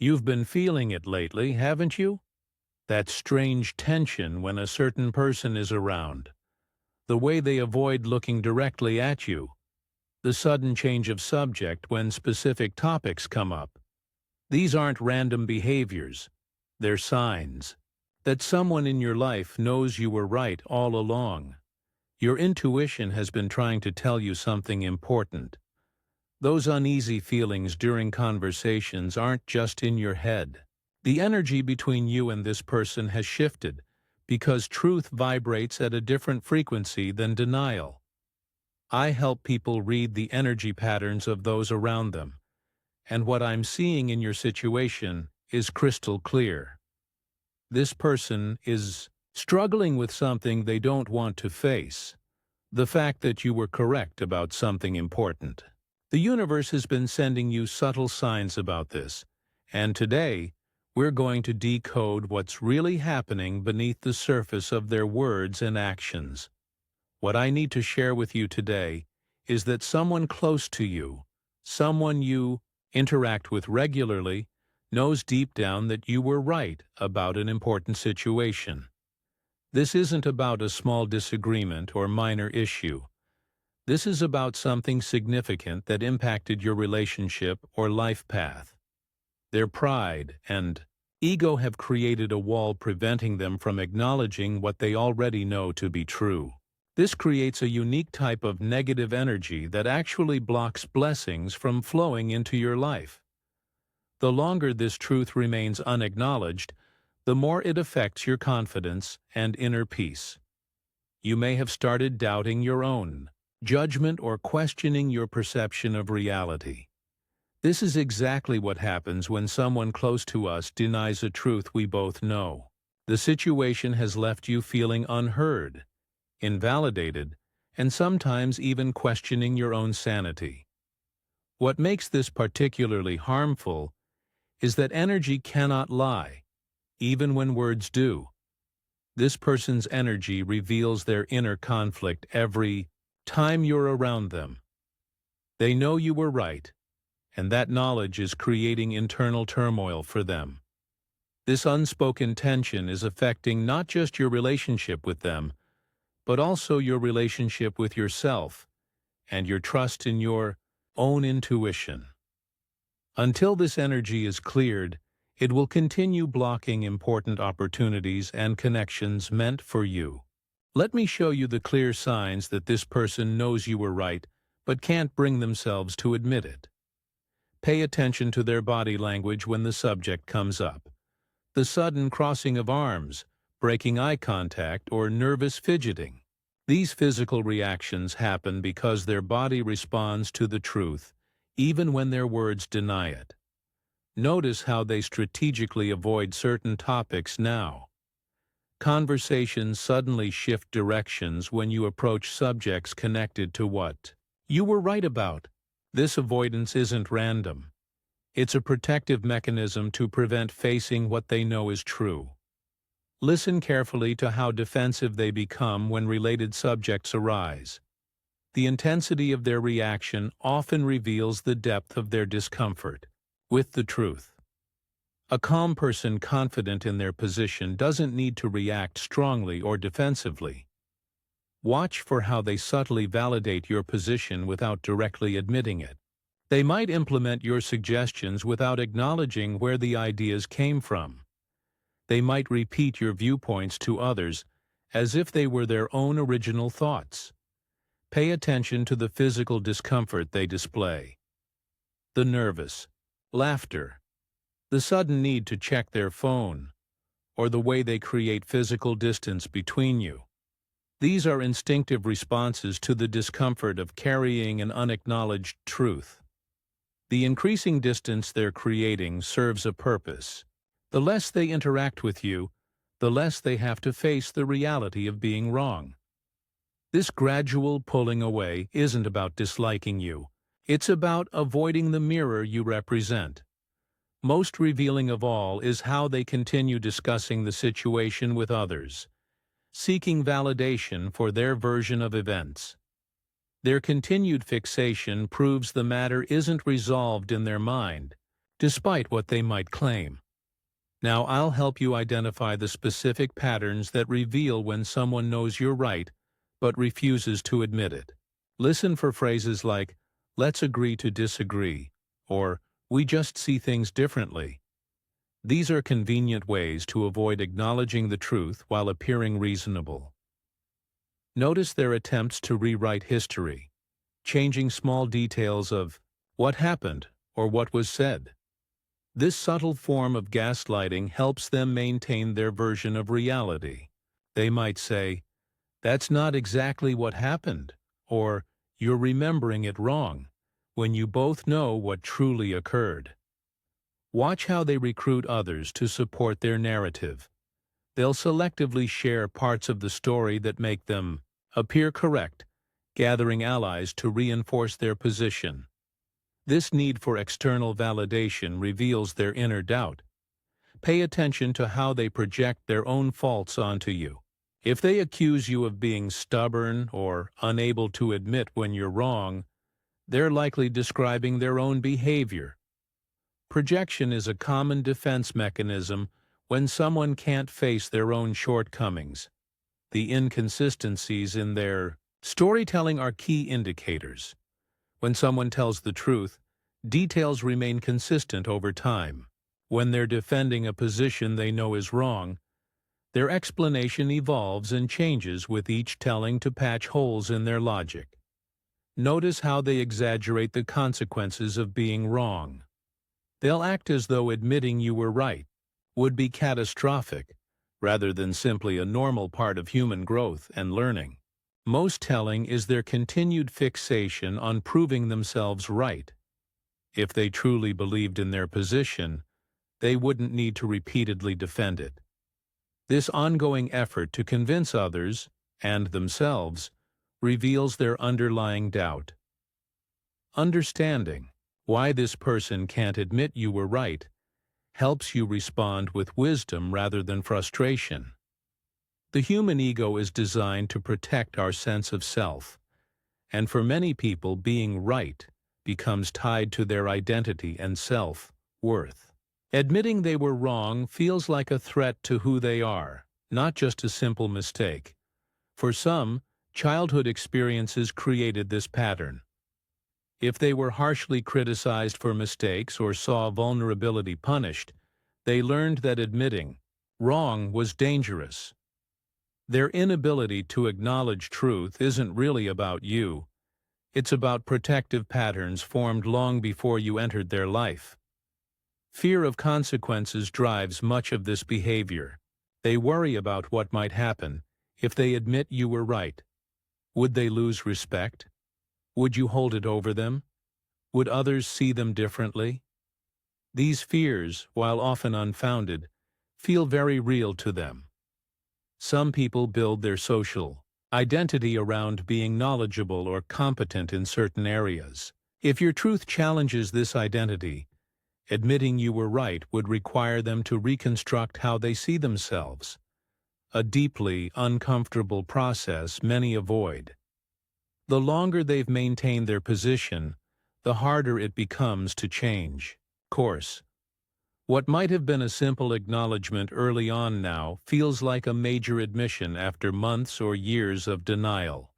You've been feeling it lately, haven't you? That strange tension when a certain person is around. The way they avoid looking directly at you. The sudden change of subject when specific topics come up. These aren't random behaviors. They're signs that someone in your life knows you were right all along. Your intuition has been trying to tell you something important. Those uneasy feelings during conversations aren't just in your head. The energy between you and this person has shifted because truth vibrates at a different frequency than denial. I help people read the energy patterns of those around them, and what I'm seeing in your situation is crystal clear. This person is struggling with something they don't want to face, the fact that you were correct about something important. The universe has been sending you subtle signs about this, and today, we're going to decode what's really happening beneath the surface of their words and actions. What I need to share with you today is that someone close to you, someone you interact with regularly, knows deep down that you were right about an important situation. This isn't about a small disagreement or minor issue. This is about something significant that impacted your relationship or life path. Their pride and ego have created a wall preventing them from acknowledging what they already know to be true. This creates a unique type of negative energy that actually blocks blessings from flowing into your life. The longer this truth remains unacknowledged, the more it affects your confidence and inner peace. You may have started doubting your own judgment or questioning your perception of reality. This is exactly what happens when someone close to us denies a truth we both know. The situation has left you feeling unheard, invalidated, and sometimes even questioning your own sanity. What makes this particularly harmful is that energy cannot lie, even when words do. This person's energy reveals their inner conflict every time you're around them. They know you were right, and that knowledge is creating internal turmoil for them. This unspoken tension is affecting not just your relationship with them, but also your relationship with yourself and your trust in your own intuition. Until this energy is cleared, it will continue blocking important opportunities and connections meant for you. Let me show you the clear signs that this person knows you were right, but can't bring themselves to admit it. Pay attention to their body language when the subject comes up. The sudden crossing of arms, breaking eye contact, or nervous fidgeting. These physical reactions happen because their body responds to the truth, even when their words deny it. Notice how they strategically avoid certain topics now. Conversations suddenly shift directions when you approach subjects connected to what you were right about. This avoidance isn't random. It's a protective mechanism to prevent facing what they know is true. Listen carefully to how defensive they become when related subjects arise. The intensity of their reaction often reveals the depth of their discomfort with the truth. A calm person confident in their position doesn't need to react strongly or defensively. Watch for how they subtly validate your position without directly admitting it. They might implement your suggestions without acknowledging where the ideas came from. They might repeat your viewpoints to others as if they were their own original thoughts. Pay attention to the physical discomfort they display. The nervous, laughter, the sudden need to check their phone, or the way they create physical distance between you. These are instinctive responses to the discomfort of carrying an unacknowledged truth. The increasing distance they're creating serves a purpose. The less they interact with you, the less they have to face the reality of being wrong. This gradual pulling away isn't about disliking you. It's about avoiding the mirror you represent. Most revealing of all is how they continue discussing the situation with others, seeking validation for their version of events. Their continued fixation proves the matter isn't resolved in their mind, despite what they might claim. Now I'll help you identify the specific patterns that reveal when someone knows you're right but refuses to admit it. Listen for phrases like, "Let's agree to disagree," or "We just see things differently." These are convenient ways to avoid acknowledging the truth while appearing reasonable. Notice their attempts to rewrite history, changing small details of what happened or what was said. This subtle form of gaslighting helps them maintain their version of reality. They might say, "That's not exactly what happened," or "You're remembering it wrong," when you both know what truly occurred. Watch how they recruit others to support their narrative. They'll selectively share parts of the story that make them appear correct, gathering allies to reinforce their position. This need for external validation reveals their inner doubt. Pay attention to how they project their own faults onto you. If they accuse you of being stubborn or unable to admit when you're wrong, they're likely describing their own behavior. Projection is a common defense mechanism when someone can't face their own shortcomings. The inconsistencies in their storytelling are key indicators. When someone tells the truth, details remain consistent over time. When they're defending a position they know is wrong, their explanation evolves and changes with each telling to patch holes in their logic. Notice how they exaggerate the consequences of being wrong. They'll act as though admitting you were right would be catastrophic, rather than simply a normal part of human growth and learning. Most telling is their continued fixation on proving themselves right. If they truly believed in their position, they wouldn't need to repeatedly defend it. This ongoing effort to convince others, and themselves, reveals their underlying doubt. Understanding why this person can't admit you were right helps you respond with wisdom rather than frustration. The human ego is designed to protect our sense of self, and for many people being right becomes tied to their identity and self-worth. Admitting they were wrong feels like a threat to who they are, not just a simple mistake. For some, childhood experiences created this pattern. If they were harshly criticized for mistakes or saw vulnerability punished, they learned that admitting wrong was dangerous. Their inability to acknowledge truth isn't really about you. It's about protective patterns formed long before you entered their life. Fear of consequences drives much of this behavior. They worry about what might happen if they admit you were right. Would they lose respect? Would you hold it over them? Would others see them differently? These fears, while often unfounded, feel very real to them. Some people build their social identity around being knowledgeable or competent in certain areas. If your truth challenges this identity, admitting you were right would require them to reconstruct how they see themselves, a deeply uncomfortable process many avoid. The longer they've maintained their position, the harder it becomes to change course. What might have been a simple acknowledgement early on now feels like a major admission after months or years of denial.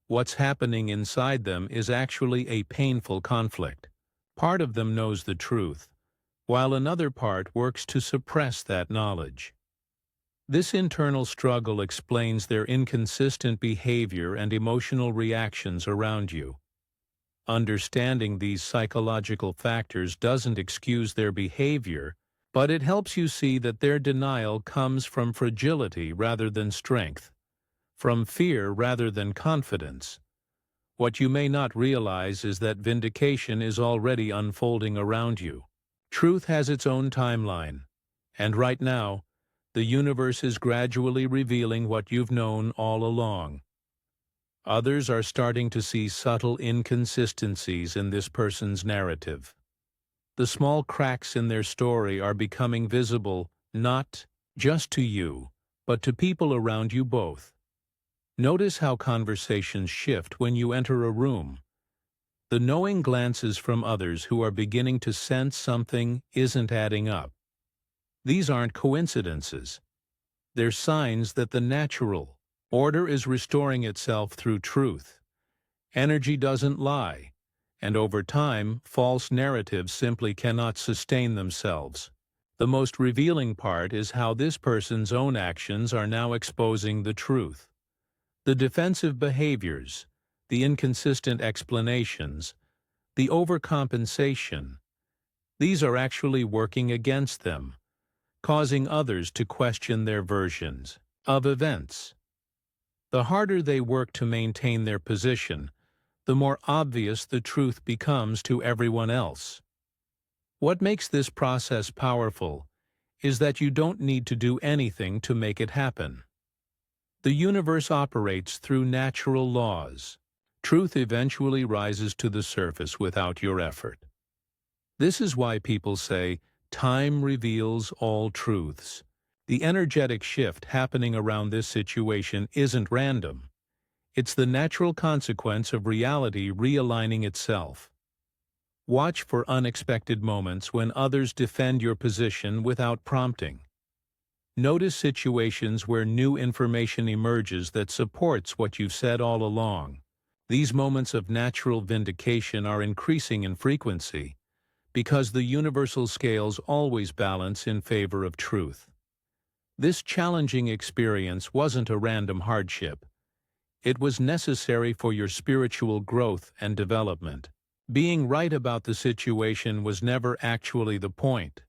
What's happening inside them is actually a painful conflict. Part of them knows the truth, while another part works to suppress that knowledge. This internal struggle explains their inconsistent behavior and emotional reactions around you. Understanding these psychological factors doesn't excuse their behavior, but it helps you see that their denial comes from fragility rather than strength, from fear rather than confidence. What you may not realize is that vindication is already unfolding around you. Truth has its own timeline, and right now, the universe is gradually revealing what you've known all along. Others are starting to see subtle inconsistencies in this person's narrative. The small cracks in their story are becoming visible not just to you, but to people around you both. Notice how conversations shift when you enter a room. The knowing glances from others who are beginning to sense something isn't adding up. These aren't coincidences. They're signs that the natural order is restoring itself through truth. Energy doesn't lie, and over time, false narratives simply cannot sustain themselves. The most revealing part is how this person's own actions are now exposing the truth. The defensive behaviors, the inconsistent explanations, the overcompensation, these are actually working against them, causing others to question their versions of events. The harder they work to maintain their position, the more obvious the truth becomes to everyone else. What makes this process powerful is that you don't need to do anything to make it happen. The universe operates through natural laws. Truth eventually rises to the surface without your effort. This is why people say, time reveals all truths. The energetic shift happening around this situation isn't random. It's the natural consequence of reality realigning itself. Watch for unexpected moments when others defend your position without prompting. Notice situations where new information emerges that supports what you've said all along. These moments of natural vindication are increasing in frequency because the universal scales always balance in favor of truth. This challenging experience wasn't a random hardship. It was necessary for your spiritual growth and development. Being right about the situation was never actually the point.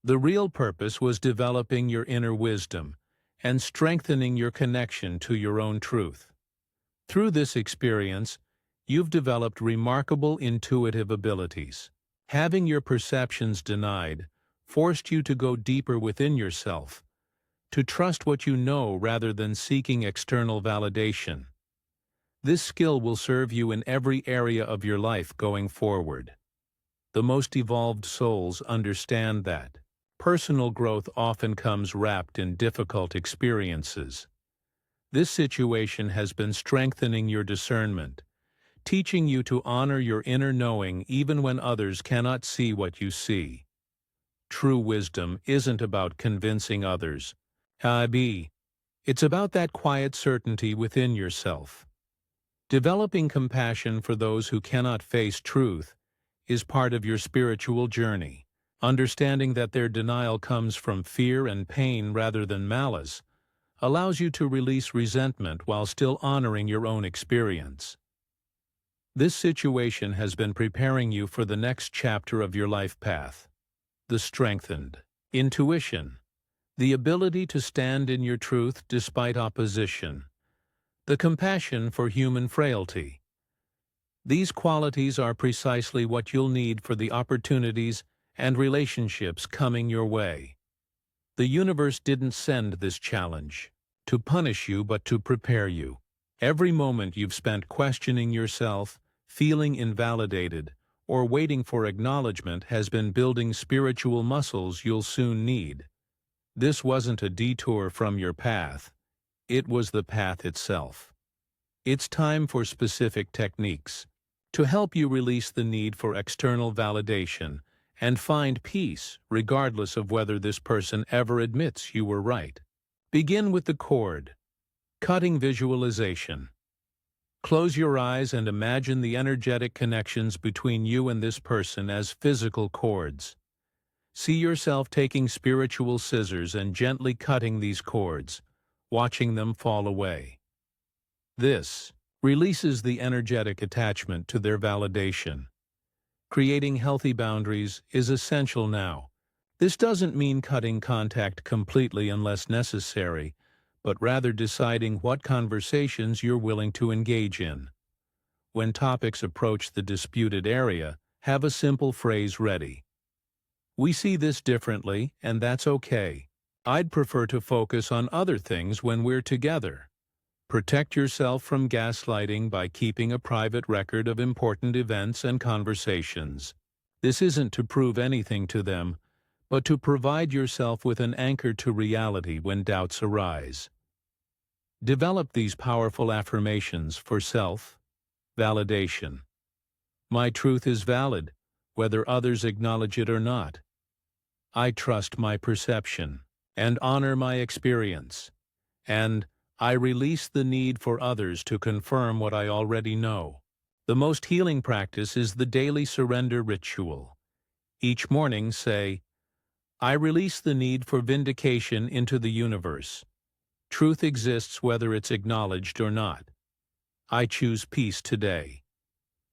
The real purpose was developing your inner wisdom and strengthening your connection to your own truth. Through this experience, you've developed remarkable intuitive abilities. Having your perceptions denied forced you to go deeper within yourself, to trust what you know rather than seeking external validation. This skill will serve you in every area of your life going forward. The most evolved souls understand that. Personal growth often comes wrapped in difficult experiences. This situation has been strengthening your discernment, teaching you to honor your inner knowing even when others cannot see what you see. True wisdom isn't about convincing others. It's about that quiet certainty within yourself. Developing compassion for those who cannot face truth is part of your spiritual journey. Understanding that their denial comes from fear and pain rather than malice allows you to release resentment while still honoring your own experience. This situation has been preparing you for the next chapter of your life path. The strengthened intuition, the ability to stand in your truth despite opposition, the compassion for human frailty. These qualities are precisely what you'll need for the opportunities and relationships coming your way. The universe didn't send this challenge to punish you but to prepare you. Every moment you've spent questioning yourself, feeling invalidated, or waiting for acknowledgement has been building spiritual muscles you'll soon need. This wasn't a detour from your path. It was the path itself. It's time for specific techniques to help you release the need for external validation and find peace regardless of whether this person ever admits you were right. Begin with the cord. Cutting visualization. Close your eyes and imagine the energetic connections between you and this person as physical cords. See yourself taking spiritual scissors and gently cutting these cords, watching them fall away. This releases the energetic attachment to their validation. Creating healthy boundaries is essential now. This doesn't mean cutting contact completely unless necessary, but rather deciding what conversations you're willing to engage in. When topics approach the disputed area, have a simple phrase ready. We see this differently, and that's okay. I'd prefer to focus on other things when we're together. Protect yourself from gaslighting by keeping a private record of important events and conversations. This isn't to prove anything to them, but to provide yourself with an anchor to reality when doubts arise. Develop these powerful affirmations for self-validation. My truth is valid, whether others acknowledge it or not. I trust my perception and honor my experience, and I release the need for others to confirm what I already know. The most healing practice is the daily surrender ritual. Each morning say, I release the need for vindication into the universe. Truth exists whether it's acknowledged or not. I choose peace today.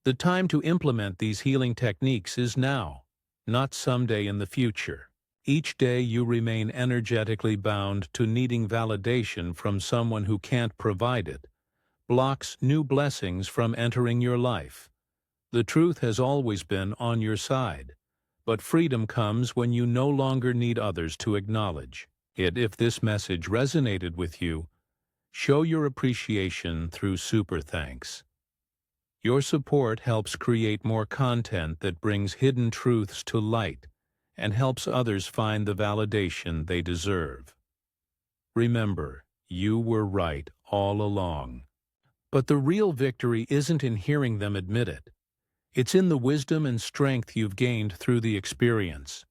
The time to implement these healing techniques is now, not someday in the future. Each day you remain energetically bound to needing validation from someone who can't provide it, blocks new blessings from entering your life. The truth has always been on your side, but freedom comes when you no longer need others to acknowledge it. If this message resonated with you, show your appreciation through super thanks. Your support helps create more content that brings hidden truths to light and helps others find the validation they deserve. Remember, you were right all along. But the real victory isn't in hearing them admit it. It's in the wisdom and strength you've gained through the experience.